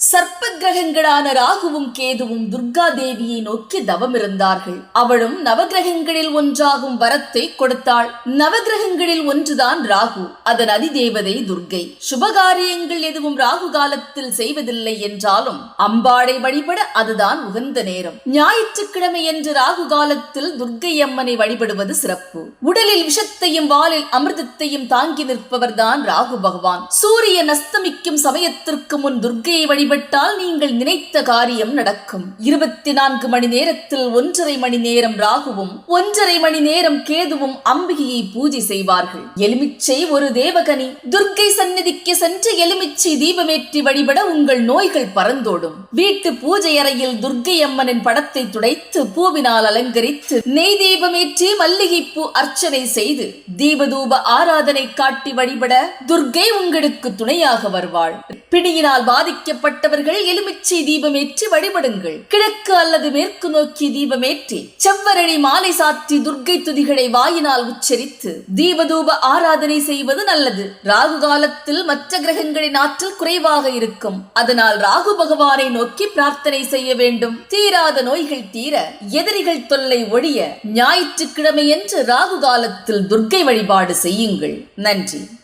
சர்ப்ப கிரகங்களான ராகுவும் கேதுவும் துர்கா தேவியை நோக்கி தவமிருந்தார்கள். அவளும் நவகிரகங்களில் ஒன்றாகும் வரத்தை கொடுத்தாள். நவகிரகங்களில் ஒன்றுதான் ராகு, அதன் அதிதேவதை துர்கை. சுபகாரியங்கள் எதுவும் ராகு காலத்தில் செய்வதில்லை என்றாலும் அம்பாளை வழிபட அதுதான் உகந்த நேரம். ஞாயிற்றுக்கிழமை என்று ராகு காலத்தில் துர்கை அம்மனை வழிபடுவது சிறப்பு. உடலில் விஷத்தையும் வாலில் அமிர்தத்தையும் தாங்கி நிற்பவர்தான் ராகு பகவான். சூரியன் அஸ்தமிக்கும் சமயத்திற்கு முன் துர்கையை வழிபட்டால் நீங்கள் நினைத்த காரியம் நடக்கும். 24 மணி நேரத்தில் 1.5 மணி நேரம் ராகுவும் 1.5 மணி நேரம் கேதுவும் அம்பிகையை பூஜை செய்வார்கள். எலுமிச்சை ஒரு தேவகனி. துர்க்கை சந்நிதிக்கு சென்று எலுமிச்சை தீபமேற்றி வழிபட உங்கள் நோய்கள் பறந்தோடும். வீட்டு பூஜை அறையில் துர்க்கை அம்மனின் படத்தை துடைத்து பூவினால் அலங்கரித்து நெய் தீபமேற்றி மல்லிகைப்பூ அர்ச்சனை செய்து தீபதூப ஆராதனை காட்டி வழிபட துர்க்கை உங்களுக்கு துணையாக வருவாள். பிணியினால் பாதிக்கப்பட்டவர்கள் எலுமிச்சை தீபமேற்றி வழிபடுங்கள். கிழக்கு அல்லது மேற்கு நோக்கி தீபமேற்றி செவ்வரளி மாலை சாற்றி துர்க்கை துதிகளை வாயினால் உச்சரித்து தீபதூப ஆராதனை செய்வது நல்லது. ராகு காலத்தில் மற்ற கிரகங்களின் ஆற்றல் குறைவாக இருக்கும். அதனால் ராகு பகவானை நோக்கி பிரார்த்தனை செய்ய வேண்டும். தீராத நோய்கள் தீர, எதிரிகள் தொல்லை ஒழிய ஞாயிற்றுக்கிழமை என்று ராகு காலத்தில் துர்க்கை வழிபாடு செய்யுங்கள். நன்றி.